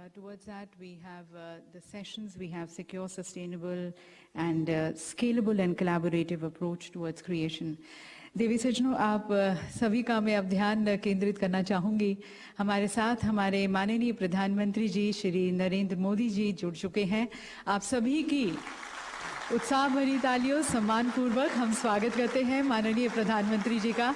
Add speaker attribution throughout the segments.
Speaker 1: Towards that, we have the sessions, we have secure, sustainable and scalable and collaborative approach towards creation. देवी सज्जनों, आप सभी का मैं अब ध्यान केंद्रित करना चाहूँगी। हमारे साथ हमारे माननीय प्रधानमंत्री जी श्री नरेंद्र मोदी जी जुड़ चुके हैं। आप सभी की उत्साह भरी तालियों सम्मानपूर्वक हम स्वागत करते हैं माननीय प्रधानमंत्री जी का।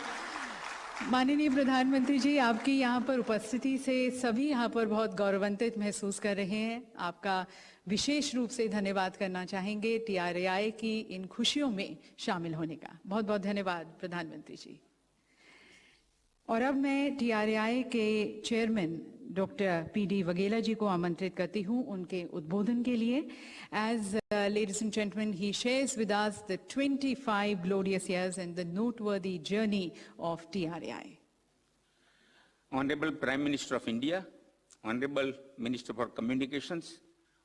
Speaker 1: माननीय प्रधानमंत्री जी, आपकी यहाँ पर उपस्थिति से सभी यहाँ पर बहुत गौरवान्वित महसूस कर रहे हैं। आपका विशेष रूप से धन्यवाद करना चाहेंगे TRAI की इन खुशियों में शामिल होने का। बहुत बहुत धन्यवाद प्रधानमंत्री जी। और अब मैं TRAI के चेयरमैन डॉक्टर PD वगेला जी को आमंत्रित करती हूँ उनके उद्बोधन के लिए। As ladies and gentlemen, he shares with us the 25 glorious years and the noteworthy journey of TRAI.
Speaker 2: Honorable Prime Minister of India, Honorable Minister for Communications,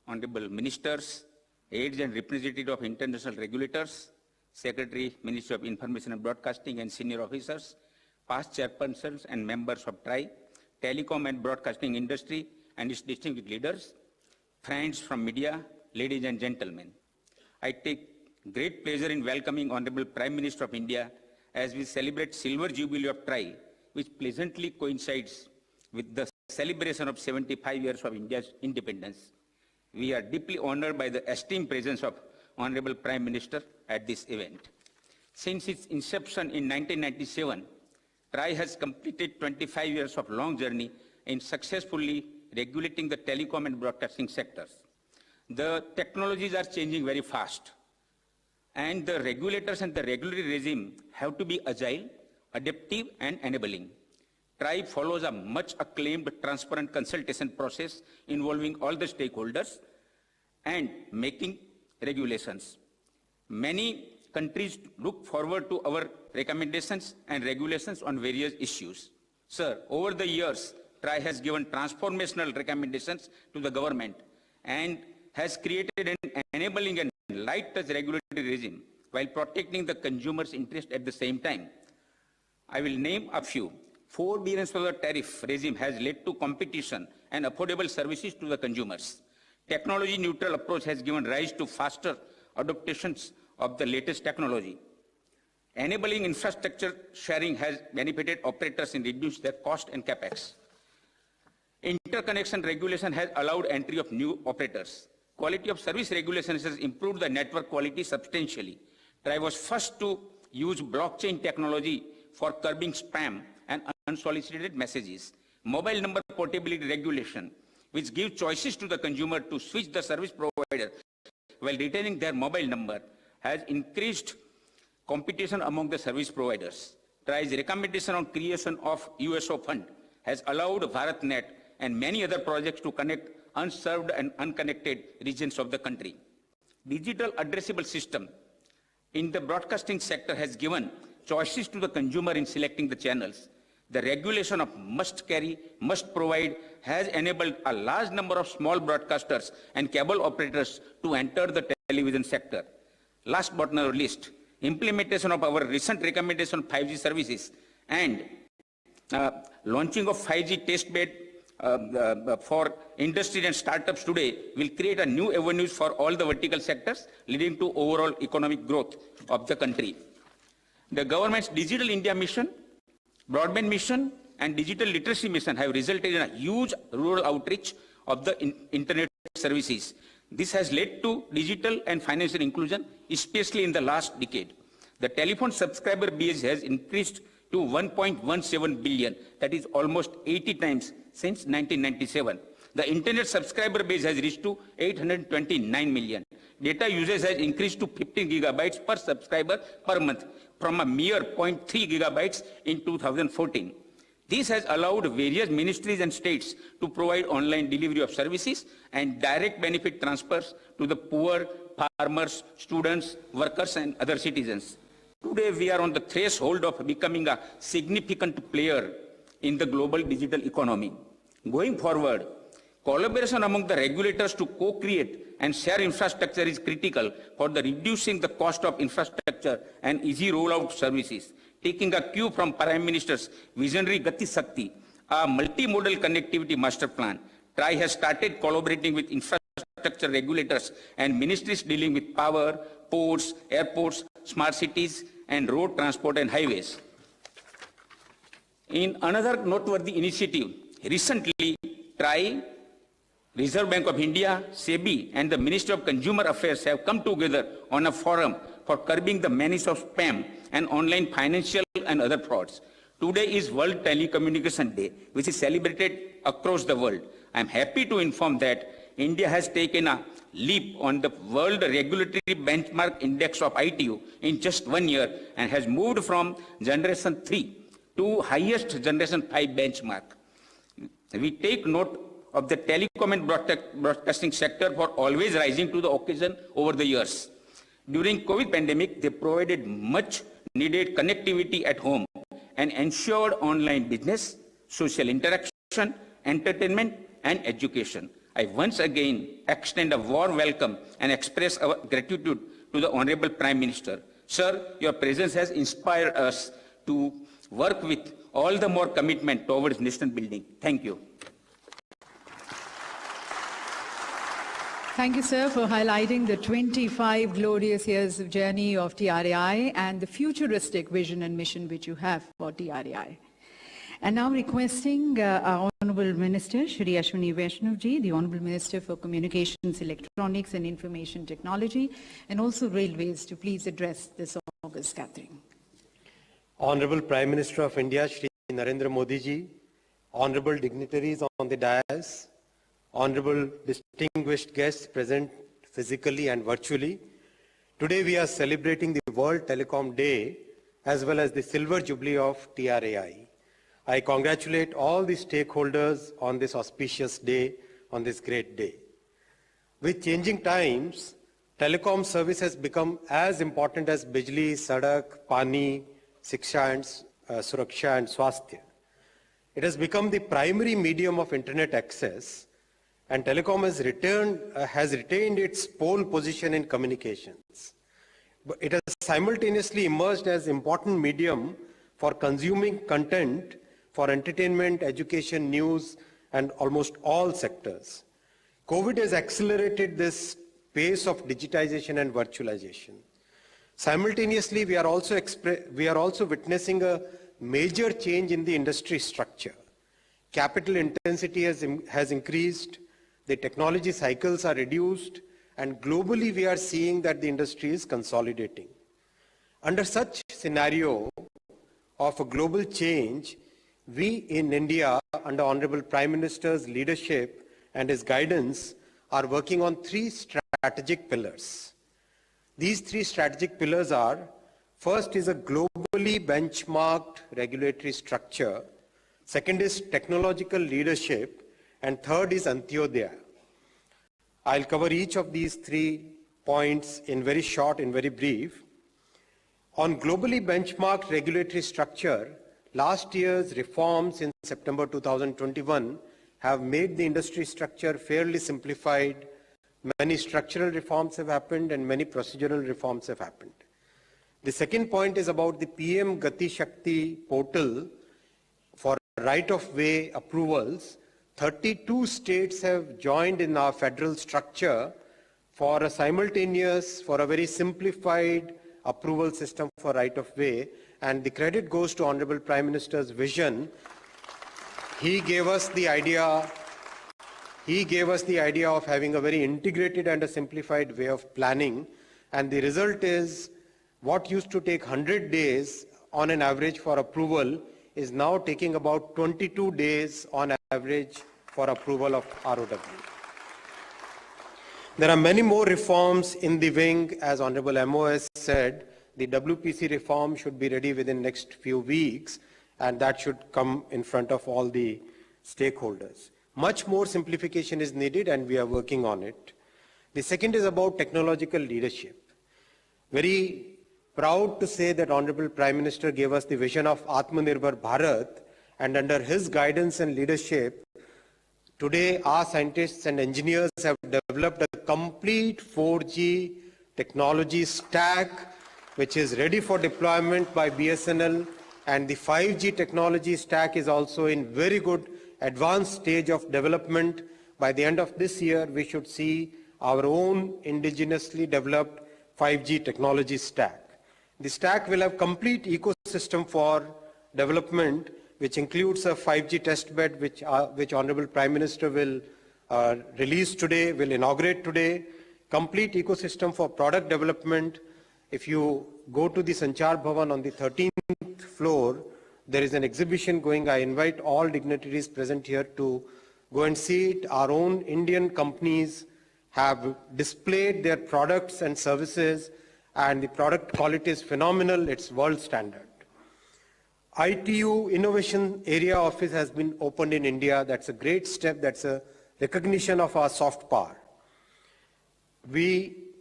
Speaker 2: Honorable Ministers, aides and representatives of international regulators, Secretary, Ministry of Information and Broadcasting and senior officers, past chairpersons and members of TRAI, Telecom and Broadcasting industry and its distinguished leaders, friends from media, ladies and gentlemen. I take great pleasure in welcoming Honorable Prime Minister of India as we celebrate Silver Jubilee of TRAI, which pleasantly coincides with the celebration of 75 years of India's independence. We are deeply honored by the esteemed presence of Honorable Prime Minister at this event. Since its inception in 1997, TRAI has completed 25 years of long journey in successfully regulating the telecom and broadcasting sectors. The technologies are changing very fast, and the regulators and the regulatory regime have to be agile, adaptive, and enabling. TRAI follows a much acclaimed transparent consultation process involving all the stakeholders and making regulations. Many countries look forward to our recommendations and regulations on various issues. Sir, over the years, TRAI has given transformational recommendations to the government and has created an enabling and light touch regulatory regime while protecting the consumer's interest at the same time. I will name a few. $4 billion tariff regime has led to competition and affordable services to the consumers. Technology neutral approach has given rise to faster adaptations of the latest technology. Enabling infrastructure sharing has benefited operators in reducing their cost and capex. Interconnection regulation has allowed entry of new operators. Quality of service regulations has improved the network quality substantially. TRAI was first to use blockchain technology for curbing spam and unsolicited messages. Mobile number portability regulation, which gives choices to the consumer to switch the service provider while retaining their mobile number, has increased competition among the service providers. TRAI's recommendation on creation of USO fund has allowed BharatNet and many other projects to connect unserved and unconnected regions of the country. Digital addressable system in the broadcasting sector has given choices to the consumer in selecting the channels. The regulation of must carry, must provide has enabled a large number of small broadcasters and cable operators to enter the television sector. Last but not least, implementation of our recent recommendation on 5G services and launching of 5G Testbed for industry and startups today will create a new avenues for all the vertical sectors, leading to overall economic growth of the country. The government's Digital India mission, broadband mission, and digital literacy mission have resulted in a huge rural outreach of the internet services. This has led to digital and financial inclusion, especially in the last decade. The telephone subscriber base has increased to 1.17 billion, that is almost 80 times since 1997. The internet subscriber base has reached to 829 million. Data usage has increased to 15 gigabytes per subscriber per month from a mere 0.3 gigabytes in 2014. This has allowed various ministries and states to provide online delivery of services and direct benefit transfers to the poor, farmers, students, workers, and other citizens. Today, we are on the threshold of becoming a significant player in the global digital economy. Going forward, collaboration among the regulators to co-create and share infrastructure is critical for the reducing the cost of infrastructure and easy rollout services. Taking a cue from Prime Minister's visionary Gati Shakti, a multimodal connectivity master plan, TRAI has started collaborating with infrastructure regulators and ministries dealing with power, ports, airports, smart cities, and road transport and highways. In another noteworthy initiative, recently TRAI, Reserve Bank of India, SEBI, and the Ministry of Consumer Affairs have come together on a forum for curbing the menace of spam and online financial and other frauds. Today is World Telecommunication Day, which is celebrated across the world. I am happy to inform that India has taken a leap on the World Regulatory Benchmark Index of ITU in just 1 year and has moved from Generation 3 to highest Generation 5 benchmark. We take note of the telecom and broadcasting sector for always rising to the occasion over the years. During COVID pandemic, they provided much needed connectivity at home and ensured online business, social interaction, entertainment, and education. I once again extend a warm welcome and express our gratitude to the Honorable Prime Minister. Sir, your presence has inspired us to work with all the more commitment towards nation building. Thank you.
Speaker 1: Thank you, sir, for highlighting the 25 glorious years of journey of TRAI and the futuristic vision and mission which you have for TRAI. And now requesting our Honourable Minister, Shri Ashwini Vaishnav-ji, the Honourable Minister for Communications, Electronics and Information Technology, and also Railways, to please address this august gathering.
Speaker 3: Honourable Prime Minister of India, Shri Narendra Modi ji, Honourable dignitaries on the dais, Honourable distinguished guests present physically and virtually, today we are celebrating the World Telecom Day as well as the Silver Jubilee of TRAI. I congratulate all the stakeholders on this auspicious day, on this great day. With changing times, telecom service has become as important as bijli, sadak, pani, shiksha and suraksha and swasthya. It has become the primary medium of internet access, and telecom has retained its pole position in communications. But it has simultaneously emerged as important medium for consuming content for entertainment, education, news, and almost all sectors. COVID has accelerated this pace of digitization and virtualization. Simultaneously, we are also witnessing a major change in the industry structure. Capital intensity has increased, the technology cycles are reduced, and globally we are seeing that the industry is consolidating. Under such scenario of a global change, we in India, under Honorable Prime Minister's leadership and his guidance, are working on 3 strategic pillars. These 3 strategic pillars are: first is a globally benchmarked regulatory structure, second is technological leadership, and third is Antyodaya. I'll cover each of these 3 points in very short and very brief. On globally benchmarked regulatory structure, last year's reforms in September 2021 have made the industry structure fairly simplified. Many structural reforms have happened and many procedural reforms have happened. The second point is about the PM Gati Shakti portal for right-of-way approvals. 32 states have joined in our federal structure for a very simplified approval system for right-of-way, and the credit goes to Honorable Prime Minister's vision. He gave us the idea of having a very integrated and a simplified way of planning, and the result is what used to take 100 days on an average for approval is now taking about 22 days on average for approval of ROW. There are many more reforms in the wing. As Honorable MOS said, the WPC reform should be ready within next few weeks, and that should come in front of all the stakeholders. Much more simplification is needed, and we are working on it. The second is about technological leadership. Very proud to say that Honorable Prime Minister gave us the vision of Atmanirbhar Bharat, and under his guidance and leadership, today our scientists and engineers have developed a complete 4G technology stack which is ready for deployment by BSNL, and the 5G technology stack is also in very good advanced stage of development by the end of this year, we should see our own indigenously developed 5G technology stack. The stack will have complete ecosystem for development, which includes a 5G testbed, which Honorable Prime Minister will release today, will inaugurate today, complete ecosystem for product development. If you go to the Sanchar Bhavan on the 13th floor, there is an exhibition going. I invite all dignitaries present here to go and see it. Our own Indian companies have displayed their products and services, and the product quality is phenomenal. It's world standard. ITU Innovation Area Office has been opened in India. That's a great step. That's a recognition of our soft power. We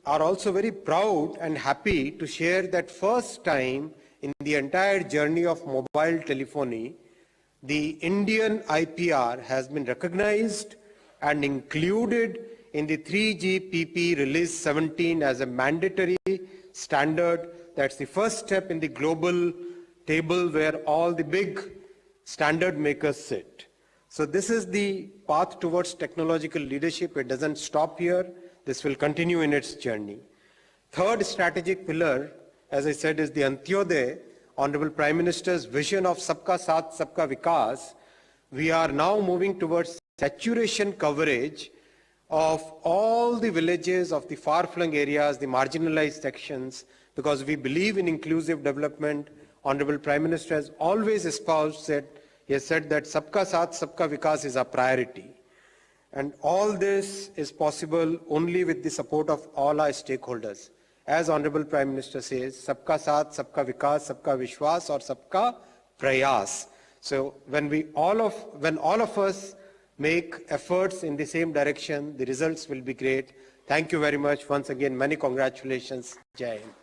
Speaker 3: are also very proud and happy to share that first time in the entire journey of mobile telephony, the Indian IPR has been recognized and included in the 3GPP Release 17 as a mandatory standard. That's the first step in the global table where all the big standard makers sit. So this is the path towards technological leadership. It doesn't stop here. This will continue in its journey. Third strategic pillar, as I said, is the Antyodaya, Honorable Prime Minister's vision of Sabka Saath, Sabka Vikas. We are now moving towards saturation coverage of all the villages, of the far-flung areas, the marginalized sections, because we believe in inclusive development. Honorable Prime Minister has always espoused that, he has said that Sabka Saath, Sabka Vikas is a priority. And all this is possible only with the support of all our stakeholders. As Honorable Prime Minister says, Sabka Saath, Sabka Vikas, Sabka Vishwas, or Sabka Prayas. So when all of us make efforts in the same direction, the results will be great. Thank you very much. Once again, many congratulations. Jai Hind.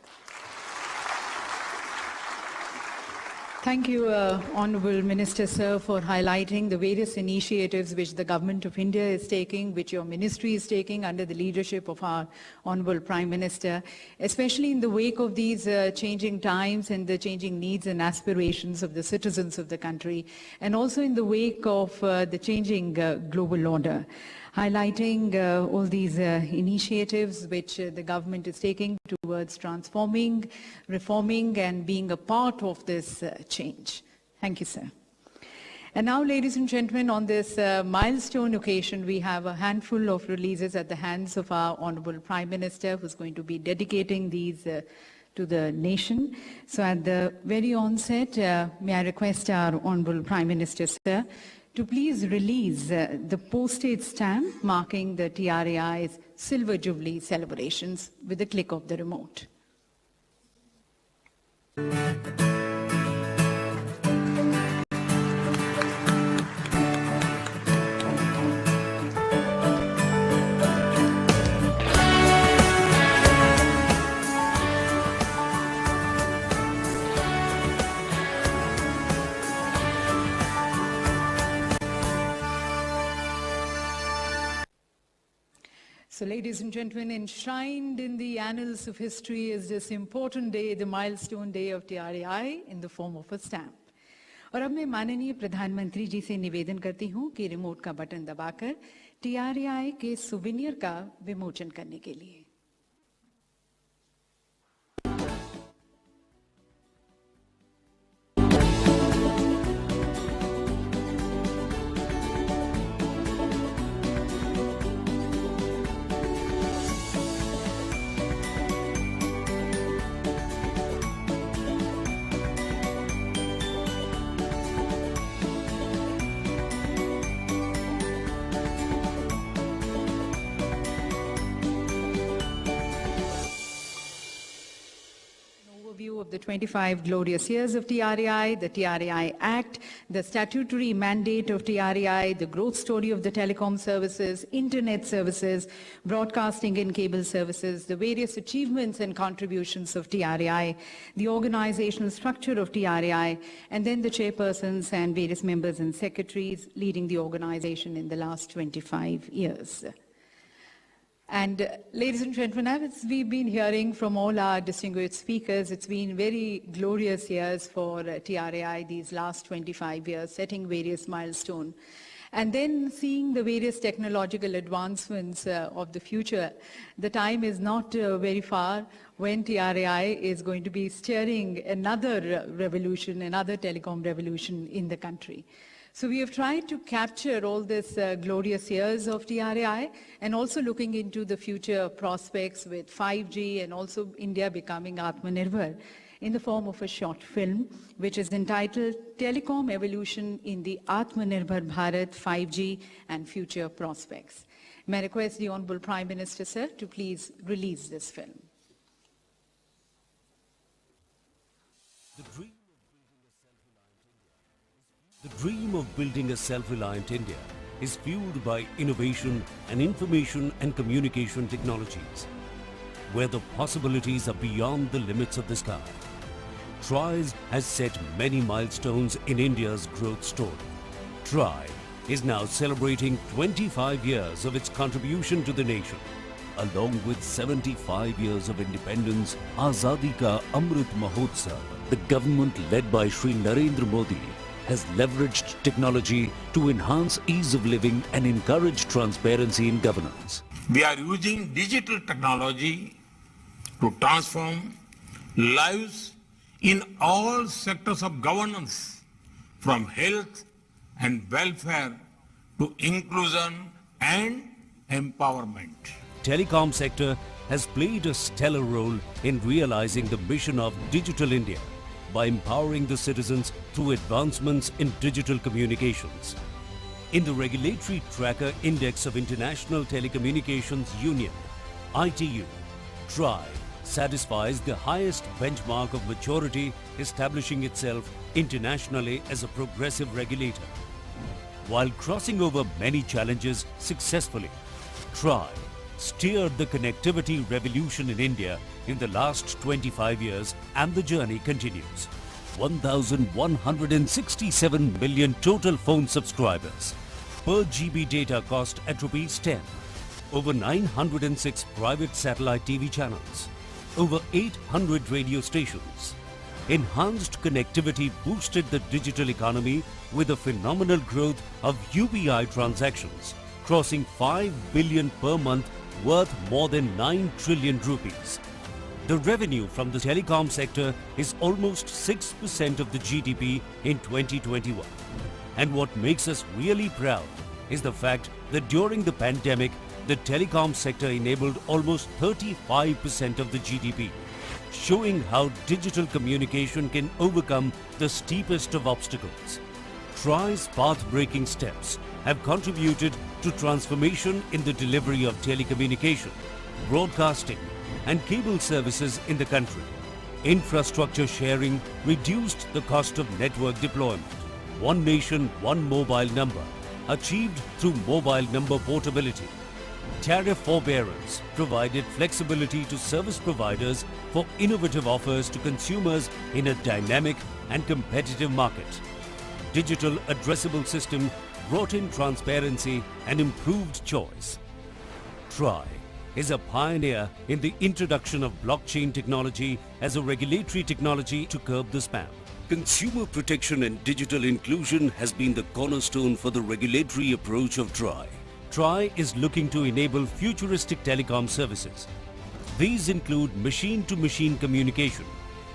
Speaker 1: Thank you, Honourable Minister, sir, for highlighting the various initiatives which the Government of India is taking, which your ministry is taking under the leadership of our Honourable Prime Minister, especially in the wake of these changing times and the changing needs and aspirations of the citizens of the country, and also in the wake of the changing global order. Highlighting all these initiatives which the government is taking towards transforming, reforming, and being a part of this change. Thank you, sir. And now, ladies and gentlemen, on this milestone occasion, we have a handful of releases at the hands of our Honorable Prime Minister, who's going to be dedicating these to the nation. So at the very onset, may I request our Honorable Prime Minister, sir, to please release the postage stamp marking the TRAI's Silver Jubilee celebrations with the click of the remote. So, ladies and gentlemen, enshrined in the annals of history is this important day, the milestone day of TRAI in the form of a stamp. और अब मैं माननीय प्रधानमंत्री जी से निवेदन करती हूँ कि रिमोट का बटन दबाकर TRAI के सुवेनियर का विमोचन करने के लिए। Of the 25 glorious years of TRAI, the TRAI Act, the statutory mandate of TRAI, the growth story of the telecom services, internet services, broadcasting and cable services, the various achievements and contributions of TRAI, the organizational structure of TRAI, and then the chairpersons and various members and secretaries leading the organization in the last 25 years. And ladies and gentlemen, as we've been hearing from all our distinguished speakers, it's been very glorious years for TRAI these last 25 years, setting various milestones. And then seeing the various technological advancements of the future, the time is not very far when TRAI is going to be steering another revolution, another telecom revolution in the country. So we have tried to capture all this glorious years of TRAI and also looking into the future prospects with 5G and also India becoming Atmanirbhar in the form of a short film, which is entitled Telecom Evolution in the Atmanirbhar Bharat 5G and Future Prospects. May I request the Honorable Prime Minister, sir, to please release this film.
Speaker 4: The dream of building a self-reliant India is fueled by innovation and information and communication technologies, where the possibilities are beyond the limits of the sky. TRAI has set many milestones in India's growth story. TRAI is now celebrating 25 years of its contribution to the nation. Along with 75 years of independence, Azadi Ka Amrit Mahotsav, the government led by Shri Narendra Modi has leveraged technology to enhance ease of living and encourage transparency in governance.
Speaker 5: We are using digital technology to transform lives in all sectors of governance, from health and welfare to inclusion and empowerment.
Speaker 4: Telecom sector has played a stellar role in realizing the mission of Digital India by empowering the citizens through advancements in digital communications. In the Regulatory Tracker Index of International Telecommunications Union, ITU, TRAI satisfies the highest benchmark of maturity, establishing itself internationally as a progressive regulator. While crossing over many challenges successfully, TRAI steered the connectivity revolution in India in the last 25 years, and the journey continues. 1,167 million total phone subscribers, per GB data cost at ₹10, over 906 private satellite TV channels, over 800 radio stations. Enhanced connectivity boosted the digital economy with a phenomenal growth of UPI transactions, crossing 5 billion per month, worth more than 9 trillion rupees. The revenue from the telecom sector is almost 6% of the GDP in 2021. And what makes us really proud is the fact that during the pandemic, the telecom sector enabled almost 35% of the GDP, showing how digital communication can overcome the steepest of obstacles. TRAI's path-breaking steps have contributed to transformation in the delivery of telecommunication, broadcasting, and cable services in the country. Infrastructure sharing reduced the cost of network deployment. One nation, one mobile number, achieved through mobile number portability. Tariff forbearance provided flexibility to service providers for innovative offers to consumers in a dynamic and competitive market. Digital addressable system brought in transparency and improved choice. TRAI is a pioneer in the introduction of blockchain technology as a regulatory technology to curb the spam. Consumer protection and digital inclusion has been the cornerstone for the regulatory approach of TRAI. TRAI is looking to enable futuristic telecom services. These include machine-to-machine communication,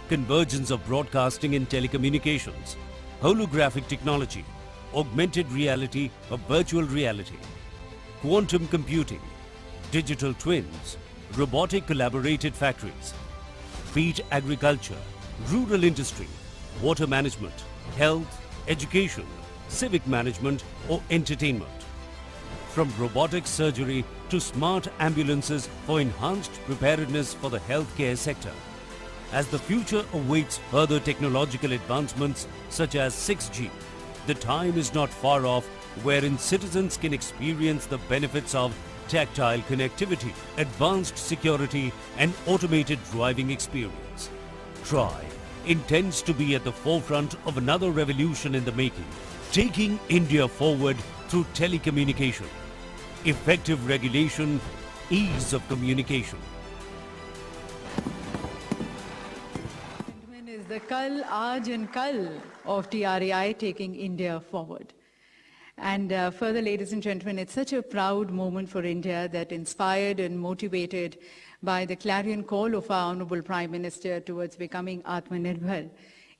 Speaker 4: convergence of broadcasting and telecommunications, holographic technology, augmented reality or virtual reality, quantum computing, digital twins, robotic collaborated factories, wheat agriculture, rural industry, water management, health, education, civic management or entertainment. From robotic surgery to smart ambulances for enhanced preparedness for the healthcare sector. As the future awaits further technological advancements such as 6G, the time is not far off wherein citizens can experience the benefits of tactile connectivity, advanced security and automated driving experience. TRAI intends to be at the forefront of another revolution in the making, taking India forward through telecommunication, effective regulation, ease of communication.
Speaker 1: The Kal, Aaj and Kal of TRAI taking India forward. And further, ladies and gentlemen, it's such a proud moment for India that, inspired and motivated by the clarion call of our Honorable Prime Minister towards becoming Atmanirbhar,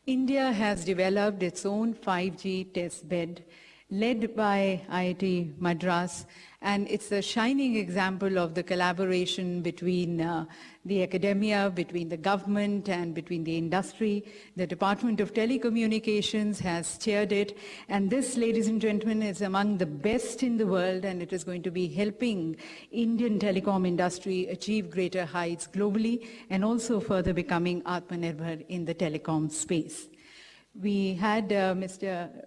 Speaker 1: India has developed its own 5G test bed led by IIT Madras, and it's a shining example of the collaboration between the academia, between the government and between the industry. The Department of Telecommunications has chaired it, and this, ladies and gentlemen, is among the best in the world, and it is going to be helping Indian telecom industry achieve greater heights globally and also further becoming Atmanirbhar in the telecom space. We had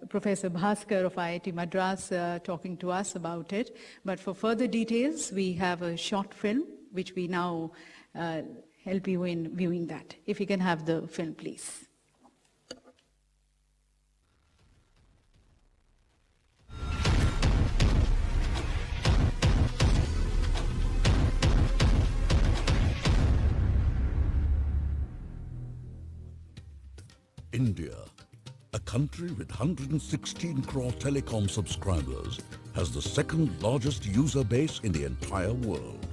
Speaker 1: Professor Bhaskar of IIT Madras talking to us about it, but for further details, we have a short film which we now help you in viewing that. If you can have the film, please.
Speaker 6: India, a country with 116 crore telecom subscribers, has the second largest user base in the entire world.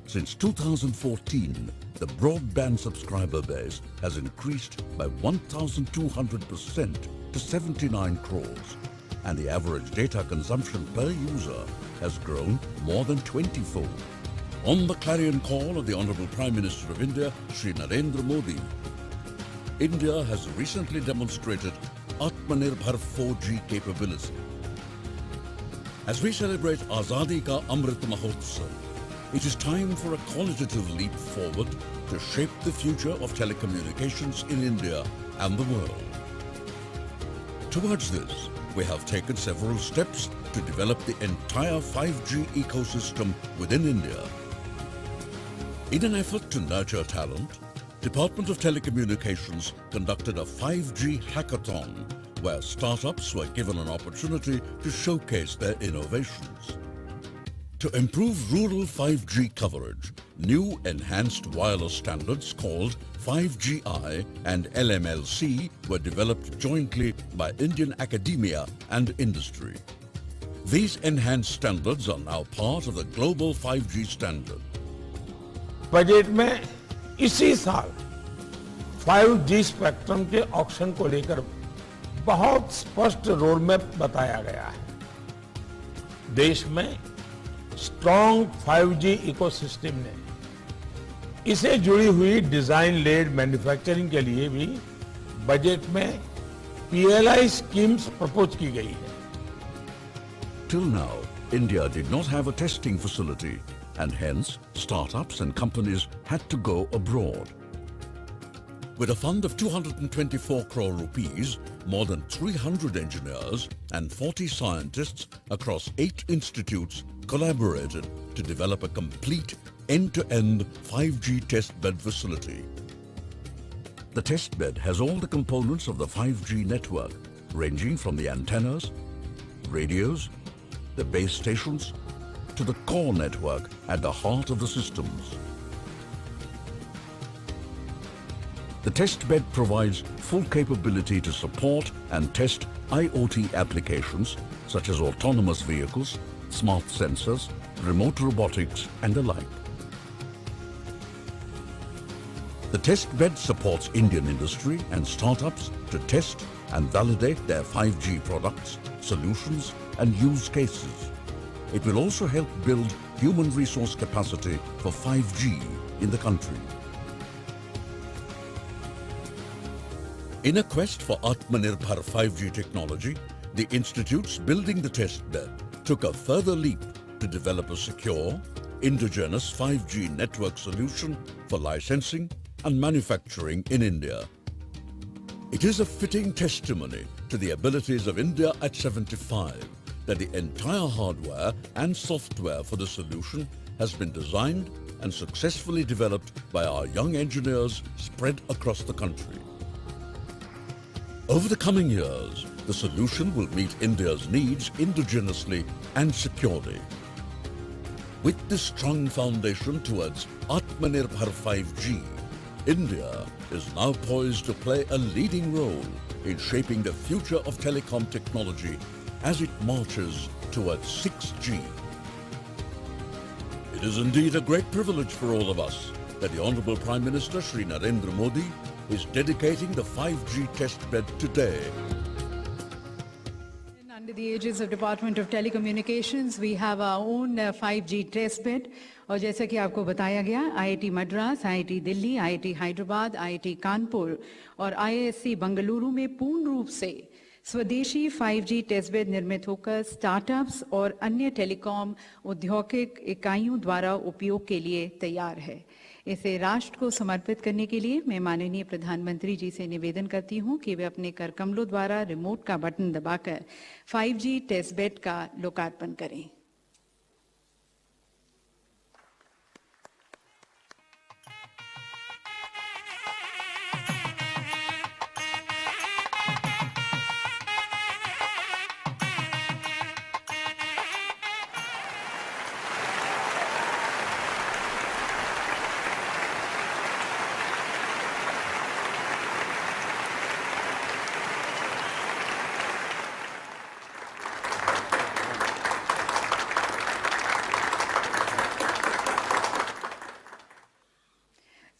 Speaker 6: Since 2014, the broadband subscriber base has increased by 1,200% to 79 crores, and the average data consumption per user has grown more than 20-fold. On the clarion call of the Honorable Prime Minister of India, Shri Narendra Modi, India has recently demonstrated Atmanirbhar 4G capability. As we celebrate Azadi Ka Amrit Mahotsav, it is time for a qualitative leap forward to shape the future of telecommunications in India and the world. Towards this, we have taken several steps to develop the entire 5G ecosystem within India. In an effort to nurture talent, Department of Telecommunications conducted a 5G hackathon where startups were given an opportunity to showcase their innovations. To improve rural 5G coverage, new enhanced wireless standards called 5GI and LMLC were developed jointly by Indian academia and industry. These enhanced standards are now part of the global 5G standard.
Speaker 5: Budget में इसी साल 5G spectrum के auction को लेकर बहुत स्पष्ट road map बताया गया है। देश में स्ट्रॉन्ग 5G इकोसिस्टम ने इसे जुड़ी हुई डिजाइन लेड मैन्युफैक्चरिंग के लिए भी बजट में PLI स्कीम्स प्रपोज की गई है।
Speaker 6: Till now, India did not have a testing facility, and hence startups and companies had to go abroad. With a fund of 224 crore rupees, more than 300 engineers and 40 scientists across 8 institutes collaborated to develop a complete end-to-end 5G testbed facility. The testbed has all the components of the 5G network, ranging from the antennas, radios, the base stations, to the core network at the heart of the systems. The testbed provides full capability to support and test IoT applications such as autonomous vehicles, smart sensors, remote robotics and the like. The testbed supports Indian industry and startups to test and validate their 5G products, solutions and use cases. It will also help build human resource capacity for 5G in the country. In a quest for Atmanirbhar 5G technology, the institutes building the testbed took a further leap to develop a secure, indigenous 5G network solution for licensing and manufacturing in India. It is a fitting testimony to the abilities of India at 75 that the entire hardware and software for the solution has been designed and successfully developed by our young engineers spread across the country. Over the coming years, the solution will meet India's needs indigenously and securely. With this strong foundation towards Atmanirbhar 5G, India is now poised to play a leading role in shaping the future of telecom technology as it marches towards 6G. It is indeed a great privilege for all of us that the Honorable Prime Minister Shri Narendra Modi is dedicating the 5G testbed today.
Speaker 1: Under the aegis of Department of Telecommunications, we have our own 5G testbed. और जैसा कि आपको बताया गया, IIT Madras, IIT Delhi, IIT Hyderabad, IIT Kanpur और IISc Bangalore में पूर्ण रूप से स्वदेशी 5G टेस्टबेड निर्मित होकर स्टार्टअप्स और अन्य टेलीकॉम औद्योगिक इकाइयों द्वारा उपयोग के लिए तैयार है। इसे राष्ट्र को समर्पित करने के लिए मैं माननीय प्रधानमंत्री जी से निवेदन करती हूं कि वे अपने कर कमलों द्वारा रिमोट का बटन दबाकर 5G टेस्टबेड का लोकार्पण करें।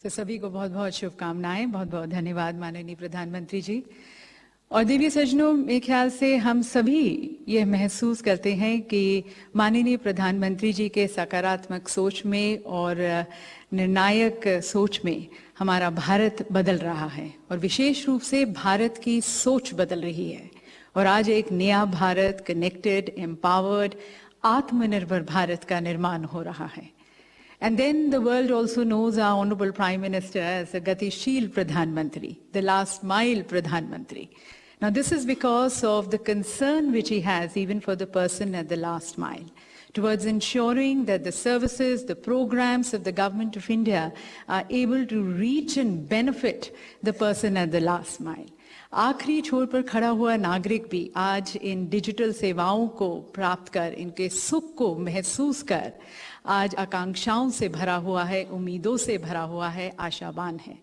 Speaker 1: तो सभी को बहुत बहुत शुभकामनाएं, बहुत बहुत धन्यवाद माननीय प्रधानमंत्री जी। और देवी सज्जनों, मेरे ख्याल से हम सभी ये महसूस करते हैं कि माननीय प्रधानमंत्री जी के सकारात्मक सोच में और निर्णायक सोच में हमारा भारत बदल रहा है और विशेष रूप से भारत की सोच बदल रही है और आज एक नया भारत, कनेक्टेड, एम्पावर्ड, आत्मनिर्भर भारत का निर्माण हो रहा है। And then the world also knows our Honorable Prime Minister as a Gatishil Pradhan Mantri, the last mile Pradhan Mantri. Now this is because of the concern which he has even for the person at the last mile, towards ensuring that the services, the programs of the Government of India are able to reach and benefit the person at the last mile. आखिरी छोर पर खड़ा हुआ नागरिक भी आज इन digital सेवाओं को प्राप्त कर, इनके सुख को महसूस कर आज आकांक्षाओं से भरा हुआ है, उम्मीदों से भरा हुआ है, आशावान है।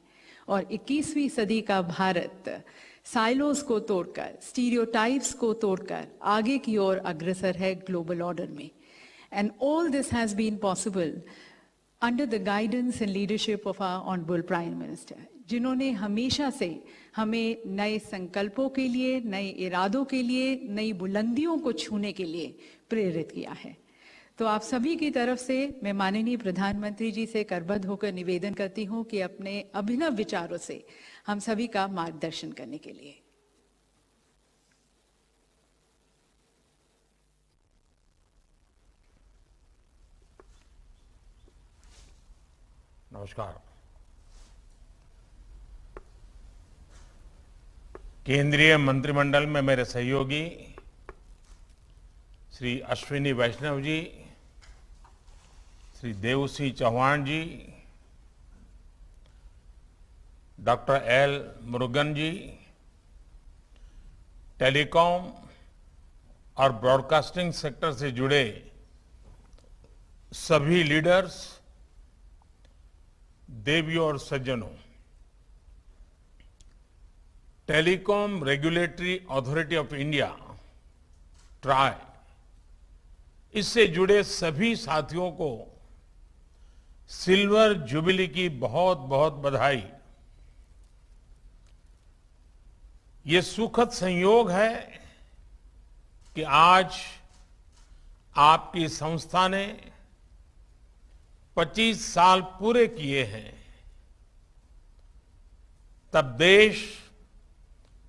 Speaker 1: और 21वीं सदी का भारत साइलोस को तोड़कर, स्टीरियोटाइप्स को तोड़कर आगे की ओर अग्रसर है ग्लोबल ऑर्डर में। And all this has been possible under the guidance and leadership of our honourable prime minister, जिन्होंने हमेशा से हमें नए संकल्पों के लिए, नए इरादों के लिए, नई बुलंदियों को छूने के लिए प्रेरित किया है। तो आप सभी की तरफ से मैं माननीय प्रधानमंत्री जी से करबद्ध होकर निवेदन करती हूं कि अपने अभिनव विचारों से हम सभी का मार्गदर्शन करने के लिए।
Speaker 5: नमस्कार। केंद्रीय मंत्रिमंडल में मेरे सहयोगी श्री अश्विनी वैष्णव जी, श्री देवसी चौहान जी, डॉक्टर एल मुरुगन जी, टेलीकॉम और ब्रॉडकास्टिंग सेक्टर से जुड़े सभी लीडर्स, देवियों और सज्जनों, telecom regulatory authority of India try, इससे जुड़े सभी साथियों को सिल्वर जुबिली की बहुत बहुत बधाई। ये सुखद संयोग है कि आज आपकी संस्था ने 25 साल पूरे किए हैं। तब देश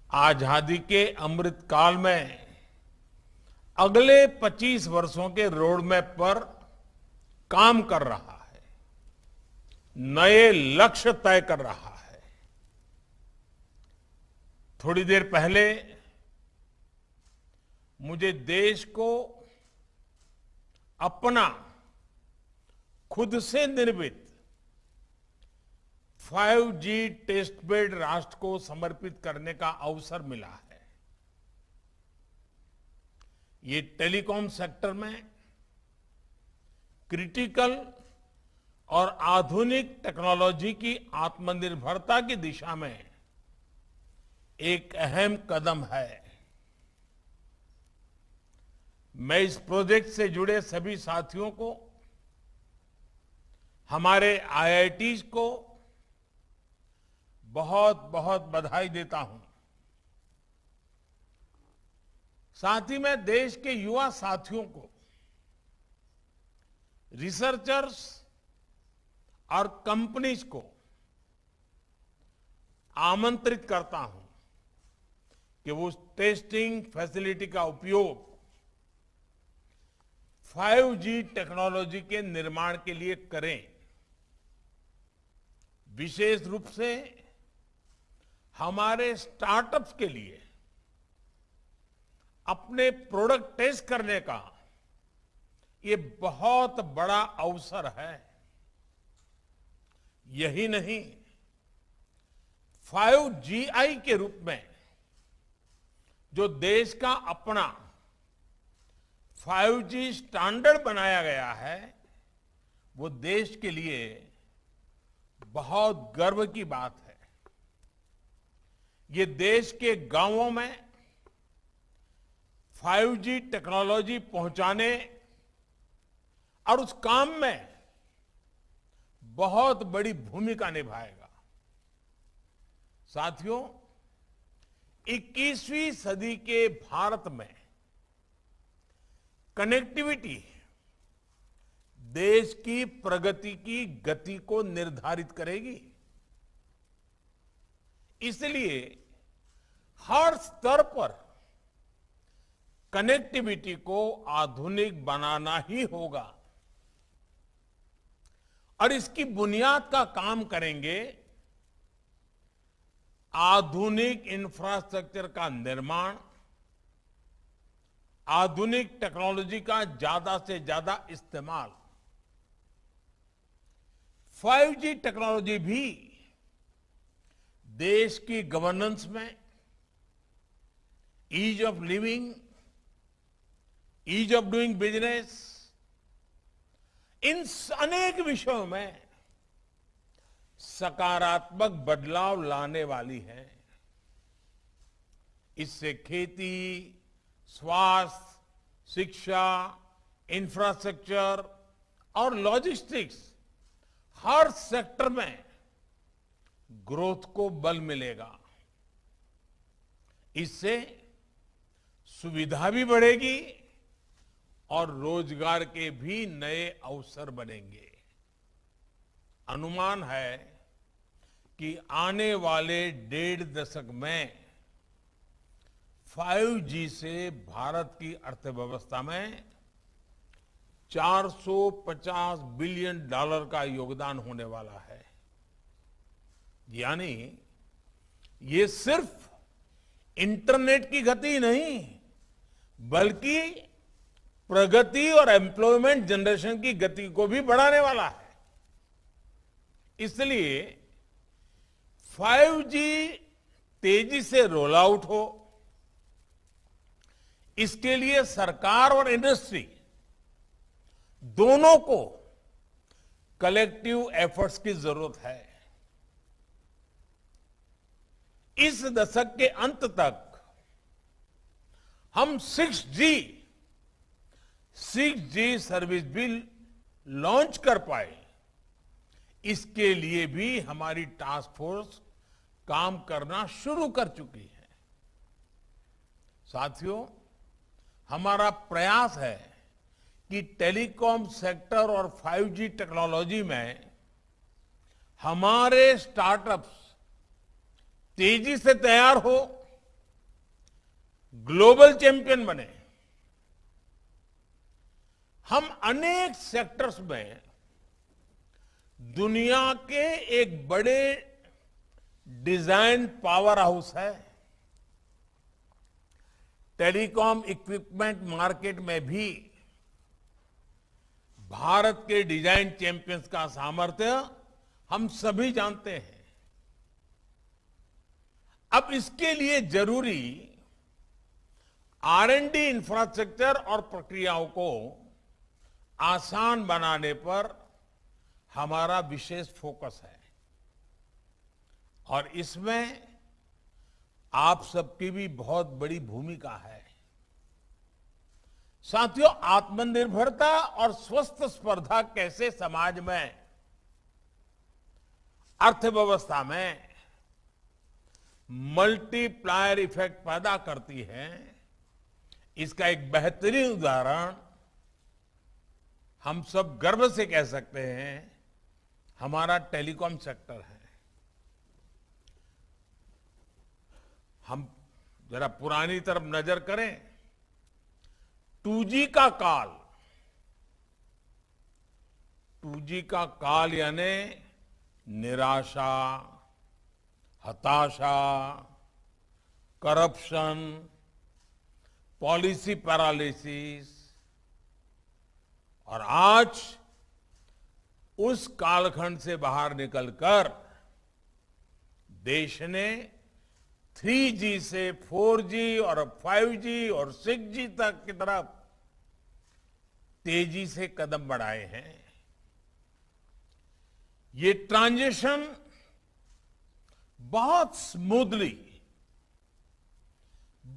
Speaker 5: आजादी के अमृत काल में अगले 25 वर्षों के रोड मैप पर काम कर रहा है, नए लक्ष्य तय कर रहा है। थोड़ी देर पहले मुझे देश को अपना खुद से निर्मित 5G टेस्टबेड राष्ट्र को समर्पित करने का अवसर मिला है। ये टेलीकॉम सेक्टर में क्रिटिकल और आधुनिक टेक्नोलॉजी की आत्मनिर्भरता की दिशा में एक अहम कदम है। मैं इस प्रोजेक्ट से जुड़े सभी साथियों को, हमारे आईआईटीज को बहुत बहुत बधाई देता हूं। साथ ही मैं देश के युवा साथियों को, रिसर्चर्स और कंपनीज को आमंत्रित करता हूं कि वो उस टेस्टिंग फैसिलिटी का उपयोग 5G टेक्नोलॉजी के निर्माण के लिए करें। विशेष रूप से हमारे स्टार्टअप्स के लिए अपने प्रोडक्ट टेस्ट करने का ये बहुत बड़ा अवसर है। यही नहीं, 5GI के रूप में जो देश का अपना 5G स्टैंडर्ड बनाया गया है, वो देश के लिए बहुत गर्व की बात है। ये देश के गांवों में 5G टेक्नोलॉजी पहुंचाने और उस काम में बहुत बड़ी भूमिका निभाएगा। साथियों, 21वीं सदी के भारत में कनेक्टिविटी देश की प्रगति की गति को निर्धारित करेगी। इसलिए हर स्तर पर कनेक्टिविटी को आधुनिक बनाना ही होगा और इसकी बुनियाद का काम करेंगे आधुनिक इंफ्रास्ट्रक्चर का निर्माण, आधुनिक टेक्नोलॉजी का ज्यादा से ज्यादा इस्तेमाल। 5G टेक्नोलॉजी भी देश की गवर्नेंस में, ease of living, ease of doing business, इन अनेक विषयों में सकारात्मक बदलाव लाने वाली है। इससे खेती, स्वास्थ्य, शिक्षा, इंफ्रास्ट्रक्चर और लॉजिस्टिक्स, हर सेक्टर में ग्रोथ को बल मिलेगा। इससे सुविधा भी बढ़ेगी और रोजगार के भी नए अवसर बनेंगे। अनुमान है कि आने वाले 1.5 दशक में 5G से भारत की अर्थव्यवस्था में $450 बिलियन का योगदान होने वाला है। यानी ये सिर्फ इंटरनेट की गति नहीं, बल्कि प्रगति और एम्प्लॉयमेंट जनरेशन की गति को भी बढ़ाने वाला है। इसलिए 5G तेजी से रोल आउट हो, इसके लिए सरकार और इंडस्ट्री दोनों को कलेक्टिव एफर्ट्स की जरूरत है। इस दशक के अंत तक हम 6G सर्विस भी लॉन्च कर पाए, इसके लिए भी हमारी टास्क फोर्स काम करना शुरू कर चुकी है। साथियों, हमारा प्रयास है कि टेलीकॉम सेक्टर और 5G टेक्नोलॉजी में हमारे स्टार्टअप्स तेजी से तैयार हो, ग्लोबल चैंपियन बने। हम अनेक सेक्टर्स में दुनिया के एक बड़े डिजाइन पावर हाउस है। टेलीकॉम इक्विपमेंट मार्केट में भी भारत के डिजाइन चैंपियंस का सामर्थ्य हम सभी जानते हैं। अब इसके लिए जरूरी R&D इंफ्रास्ट्रक्चर और प्रक्रियाओं को आसान बनाने पर हमारा विशेष फोकस है और इसमें आप सबकी भी बहुत बड़ी भूमिका है। साथियों, आत्मनिर्भरता और स्वस्थ स्पर्धा कैसे समाज में, अर्थव्यवस्था में मल्टीप्लायर इफेक्ट पैदा करती है, इसका एक बेहतरीन उदाहरण हम सब गर्व से कह सकते हैं, हमारा टेलीकॉम सेक्टर है। हम जरा पुरानी तरफ नजर करें, 2G का काल, 2G का काल यानी निराशा, हताशा, करप्शन, पॉलिसी पैरालिसिस, और आज उस कालखंड से बाहर निकलकर देश ने 3G से 4G और 5G और 6G तक की तरफ तेजी से कदम बढ़ाए हैं। ये ट्रांजिशन बहुत स्मूथली,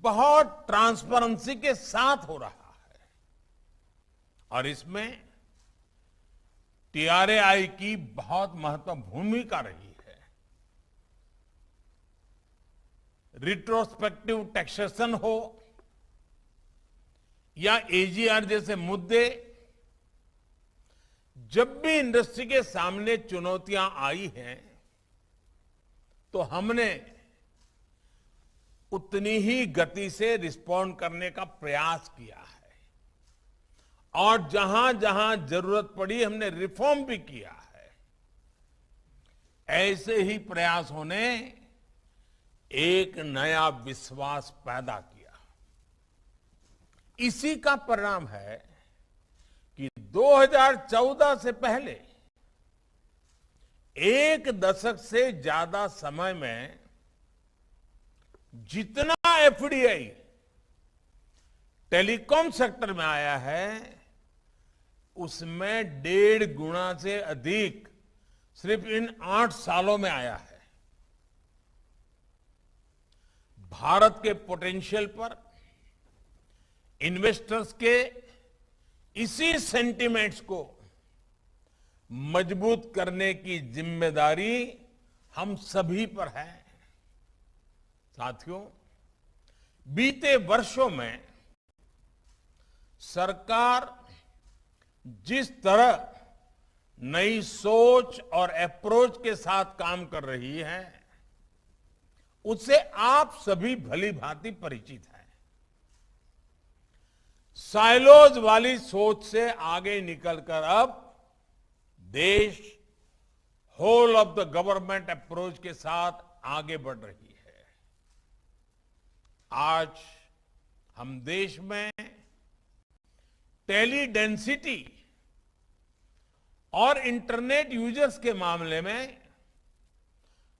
Speaker 5: बहुत ट्रांसपेरेंसी के साथ हो रहा है, और इसमें TRAI की बहुत महत्वपूर्ण भूमिका रही है। रिट्रोस्पेक्टिव टैक्सेशन हो या AGR जैसे मुद्दे, जब भी इंडस्ट्री के सामने चुनौतियां आई हैं, तो हमने उतनी ही गति से रिस्पॉन्ड करने का प्रयास किया है, और जहां जहां जरूरत पड़ी हमने रिफॉर्म भी किया है। ऐसे ही प्रयासों ने एक नया विश्वास पैदा किया। इसी का परिणाम है कि 2014 से पहले एक दशक से ज्यादा समय में जितना FDI टेलीकॉम सेक्टर में आया है, उसमें 1.5 गुना से अधिक सिर्फ इन 8 सालों में आया है। भारत के पोटेंशियल पर इन्वेस्टर्स के इसी सेंटिमेंट्स को मजबूत करने की जिम्मेदारी हम सभी पर है। साथियों, बीते वर्षों में सरकार जिस तरह नई सोच और अप्रोच के साथ काम कर रही है, उससे आप सभी भली भांति परिचित हैं। साइलोज वाली सोच से आगे निकलकर अब देश whole of the government approach के साथ आगे बढ़ रही है। आज हम देश में टेली डेंसिटी और इंटरनेट यूजर्स के मामले में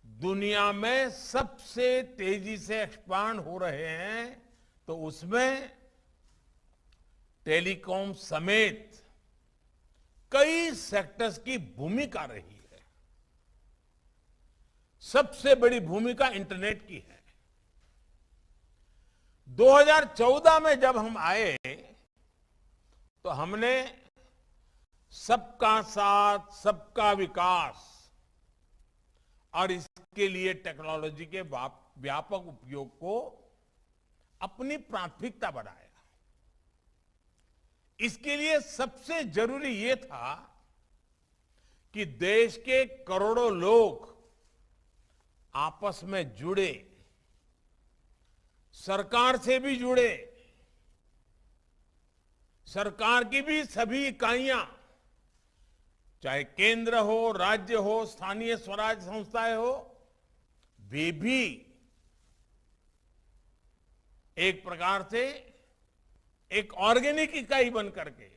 Speaker 5: दुनिया में सबसे तेजी से एक्सपांड हो रहे हैं, तो उसमें टेलीकॉम समेत कई सेक्टर्स की भूमिका रही है। सबसे बड़ी भूमिका इंटरनेट की है। 2014 में जब हम आए तो हमने सबका साथ, सबका विकास और इसके लिए टेक्नोलॉजी के व्यापक उपयोग को अपनी प्राथमिकता बनाया। इसके लिए सबसे जरूरी ये था कि देश के करोड़ों लोग आपस में जुड़े, सरकार से भी जुड़े, सरकार की भी सभी इकाइयां, चाहे केंद्र हो, राज्य हो, स्थानीय स्वराज संस्थाएं हो, वे भी एक प्रकार से एक ऑर्गेनिक इकाई बन करके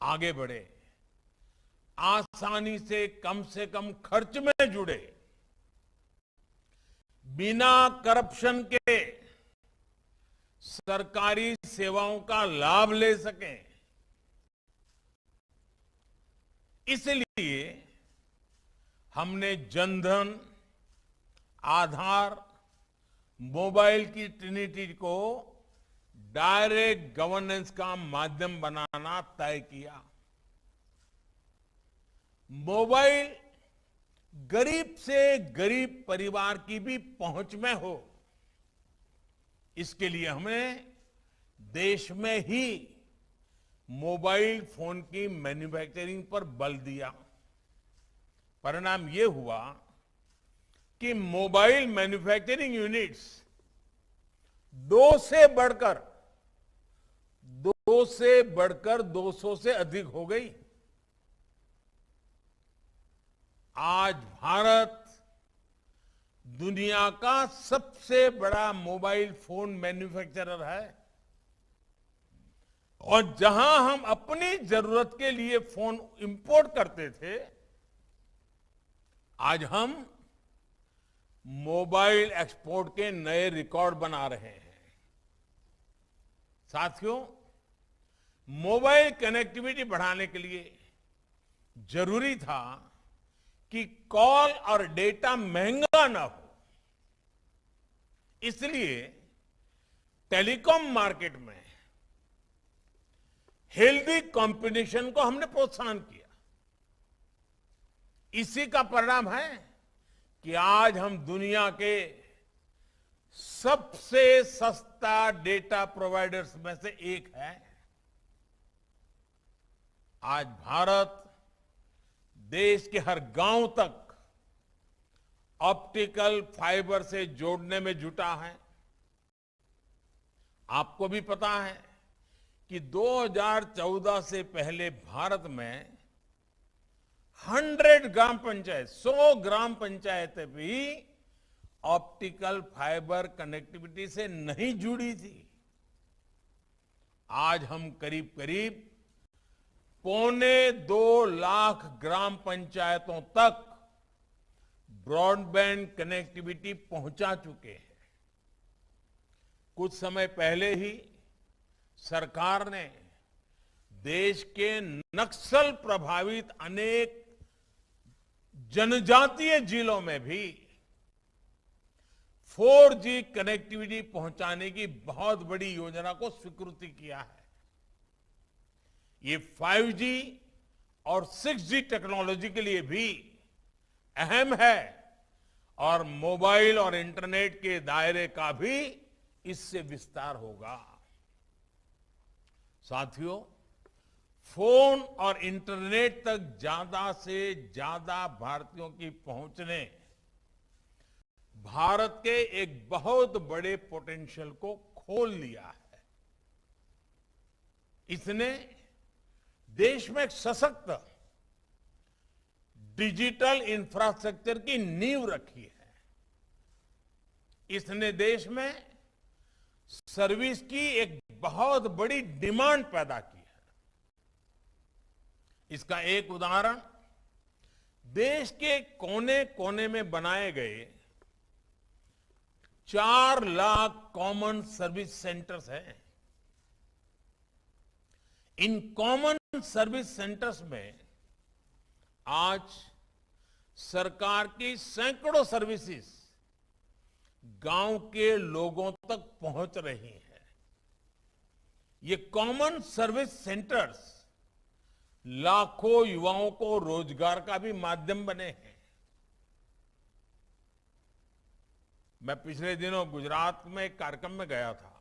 Speaker 5: आगे बढ़े, आसानी से कम खर्च में जुड़े, बिना करप्शन के सरकारी सेवाओं का लाभ ले सकें। इसलिए हमने जनधन, आधार, मोबाइल की ट्रिनिटी को डायरेक्ट गवर्नेंस का माध्यम बनाना तय किया। मोबाइल गरीब से गरीब परिवार की भी पहुंच में हो, इसके लिए हमने देश में ही मोबाइल फोन की मैन्युफैक्चरिंग पर बल दिया। परिणाम यह हुआ कि मोबाइल मैन्युफैक्चरिंग यूनिट्स 2 से बढ़कर 200 से अधिक हो गई। आज भारत दुनिया का सबसे बड़ा मोबाइल फोन मैन्युफैक्चरर है और जहां हम अपनी जरूरत के लिए फोन इंपोर्ट करते थे, आज हम मोबाइल एक्सपोर्ट के नए रिकॉर्ड बना रहे हैं। साथियों, मोबाइल कनेक्टिविटी बढ़ाने के लिए जरूरी था कि कॉल और डेटा महंगा ना हो, इसलिए टेलीकॉम मार्केट में हेल्दी कंपटीशन को हमने प्रोत्साहन किया। इसी का परिणाम है कि आज हम दुनिया के सबसे सस्ता डेटा प्रोवाइडर्स में से एक है। आज भारत देश के हर गांव तक ऑप्टिकल फाइबर से जोड़ने में जुटा है। आपको भी पता है कि 2014 से पहले भारत में 100 ग्राम पंचायत, 100 ग्राम पंचायतें भी ऑप्टिकल फाइबर कनेक्टिविटी से नहीं जुड़ी थी। आज हम करीब करीब 2.25 लाख ग्राम पंचायतों तक ब्रॉडबैंड कनेक्टिविटी पहुंचा चुके हैं। कुछ समय पहले ही सरकार ने देश के नक्सल प्रभावित अनेक जनजातीय जिलों में भी 4G कनेक्टिविटी पहुंचाने की बहुत बड़ी योजना को स्वीकृति किया है। ये 5G और 6G टेक्नोलॉजी के लिए भी अहम है और मोबाइल और इंटरनेट के दायरे का भी इससे विस्तार होगा। साथियों, फोन और इंटरनेट तक ज्यादा से ज्यादा भारतीयों की पहुंच ने भारत के एक बहुत बड़े पोटेंशियल को खोल लिया है। इसने देश में एक सशक्त डिजिटल इंफ्रास्ट्रक्चर की नींव रखी है। इसने देश में सर्विस की एक बहुत बड़ी डिमांड पैदा की है। इसका एक उदाहरण देश के कोने कोने में बनाए गए 4 लाख कॉमन सर्विस सेंटर्स हैं। इन कॉमन सर्विस सेंटर्स में आज सरकार की सैकड़ों सर्विसेज गांव के लोगों तक पहुंच रही हैं। ये कॉमन सर्विस सेंटर्स लाखों युवाओं को रोजगार का भी माध्यम बने हैं। मैं पिछले दिनों गुजरात में एक कार्यक्रम में गया था।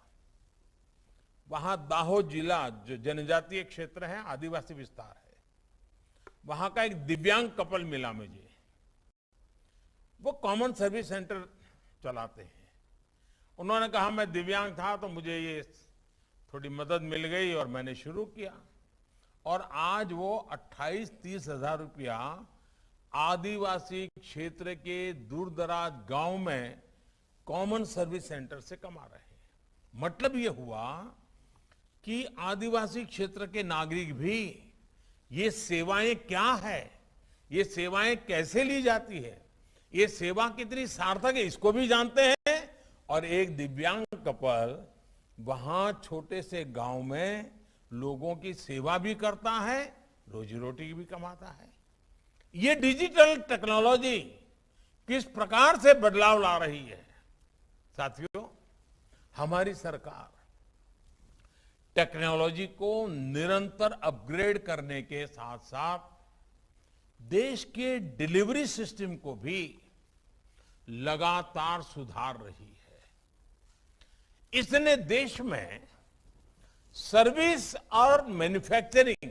Speaker 5: वहां दाहोद जिला जो जनजातीय क्षेत्र है, आदिवासी विस्तार है, वहां का एक दिव्यांग कपल मिला मुझे। वो कॉमन सर्विस सेंटर चलाते हैं। उन्होंने कहा मैं दिव्यांग था तो मुझे ये थोड़ी मदद मिल गई और मैंने शुरू किया और आज वो 28-30 हजार रुपया आदिवासी क्षेत्र के दूरदराज गांव में कॉमन सर्विस सेंटर से कमा रहे हैं। मतलब ये हुआ कि आदिवासी क्षेत्र के नागरिक भी ये सेवाएं क्या है, ये सेवाएं कैसे ली जाती है, ये सेवा कितनी सार्थक है, इसको भी जानते हैं। और एक दिव्यांग कपल वहां छोटे से गांव में लोगों की सेवा भी करता है, रोजी रोटी भी कमाता है। ये डिजिटल टेक्नोलॉजी किस प्रकार से बदलाव ला रही है। साथियों, हमारी सरकार टेक्नोलॉजी को निरंतर अपग्रेड करने के साथ साथ देश के डिलीवरी सिस्टम को भी लगातार सुधार रही है। इसने देश में सर्विस और मैन्युफैक्चरिंग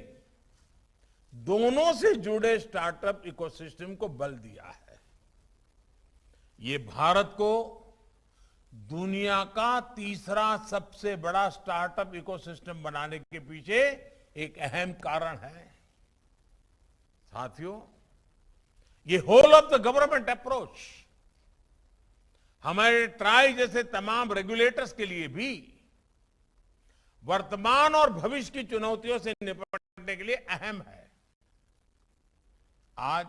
Speaker 5: दोनों से जुड़े स्टार्टअप इकोसिस्टम को बल दिया है। ये भारत को दुनिया का तीसरा सबसे बड़ा स्टार्टअप इकोसिस्टम बनाने के पीछे एक अहम कारण है। साथियों, ये whole of the government approach हमारे ट्राई जैसे तमाम रेगुलेटर्स के लिए भी वर्तमान और भविष्य की चुनौतियों से निपटने के लिए अहम है। आज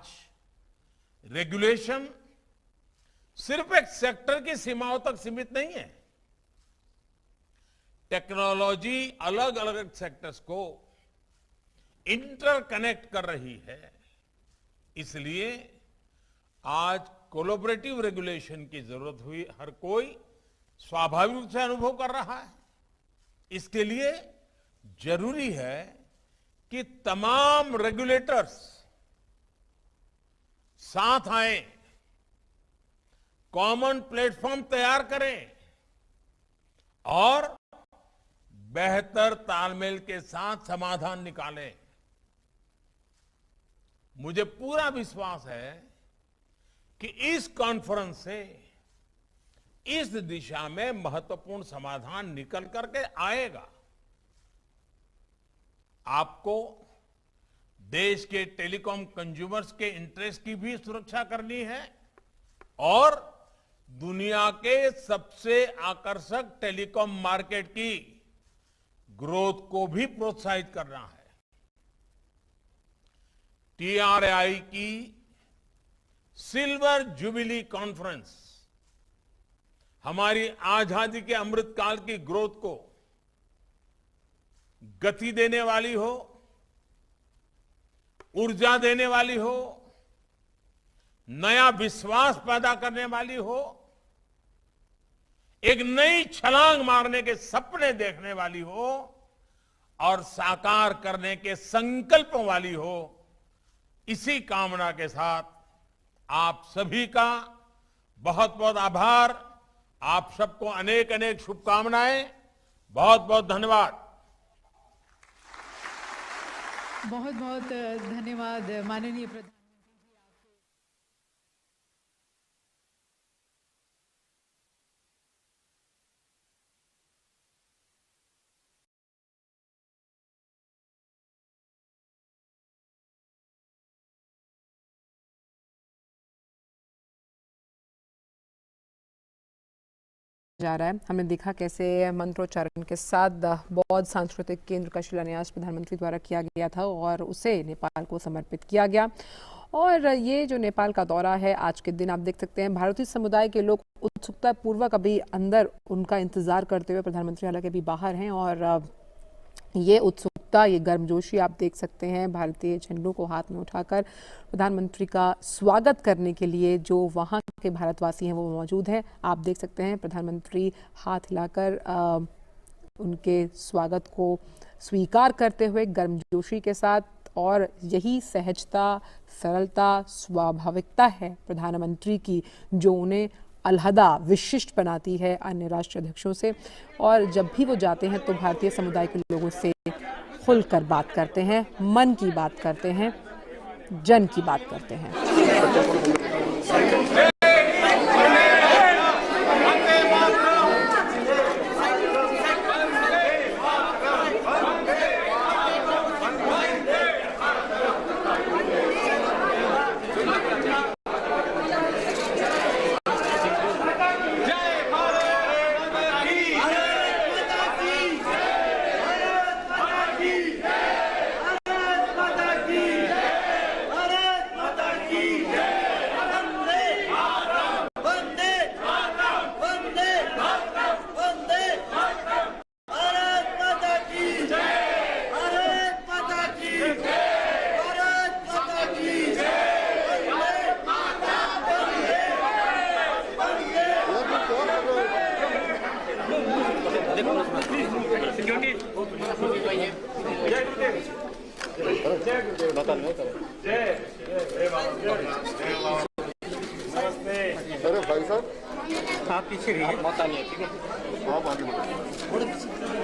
Speaker 5: रेगुलेशन सिर्फ एक सेक्टर की सीमाओं तक सीमित नहीं है। टेक्नोलॉजी अलग अलग सेक्टर्स को इंटरकनेक्ट कर रही है। इसलिए आज कोलैबोरेटिव रेगुलेशन की जरूरत हुई हर कोई स्वाभाविक रूप से अनुभव कर रहा है। इसके लिए जरूरी है कि तमाम रेगुलेटर्स साथ आए, कॉमन प्लेटफॉर्म तैयार करें और बेहतर तालमेल के साथ समाधान निकालें। मुझे पूरा विश्वास है कि इस कॉन्फ्रेंस से इस दिशा में महत्वपूर्ण समाधान निकल करके आएगा। आपको देश के टेलीकॉम कंज्यूमर्स के इंटरेस्ट की भी सुरक्षा करनी है और दुनिया के सबसे आकर्षक टेलीकॉम मार्केट की ग्रोथ को भी प्रोत्साहित करना है। TRAI की सिल्वर जुबिली कॉन्फ्रेंस हमारी आजादी के अमृत काल की ग्रोथ को गति देने वाली हो, ऊर्जा देने वाली हो, नया विश्वास पैदा करने वाली हो, एक नई छलांग मारने के सपने देखने वाली हो और साकार करने के संकल्पों वाली हो। इसी कामना के साथ आप सभी का बहुत बहुत आभार। आप सबको अनेक अनेक शुभकामनाएं। बहुत बहुत धन्यवाद।
Speaker 1: बहुत बहुत धन्यवाद माननीय प्रधानमंत्री।
Speaker 7: जा रहा है। हमने देखा कैसे मंत्रोच्चारण के साथ बौद्ध सांस्कृतिक केंद्र का शिलान्यास प्रधानमंत्री द्वारा किया गया था और उसे नेपाल को समर्पित किया गया। और ये जो नेपाल का दौरा है, आज के दिन आप देख सकते हैं भारतीय समुदाय के लोग उत्सुकता पूर्वक अभी अंदर उनका इंतजार करते हुए, प्रधानमंत्री हालांकि अभी बाहर हैं, और ये उत्सुकता, ये गर्मजोशी आप देख सकते हैं भारतीय झंडों को हाथ में उठाकर प्रधानमंत्री का स्वागत करने के लिए जो वहाँ के भारतवासी हैं वो मौजूद हैं। आप देख सकते हैं प्रधानमंत्री हाथ हिलाकर उनके स्वागत को स्वीकार करते हुए गर्मजोशी के साथ, और यही सहजता, सरलता, स्वाभाविकता है प्रधानमंत्री की जो उन्हें अलहदा विशिष्ट बनाती है अन्य राष्ट्रीय अध्यक्षों से। और जब भी वो जाते हैं तो भारतीय समुदाय के लोगों से खुलकर बात करते हैं, मन की बात करते हैं, जन की बात करते हैं।
Speaker 2: सिक्योरिटी
Speaker 8: अरे भाई साहब आप पीछे रहिए, मत आइए, ठीक है? आप आगे बढ़ो।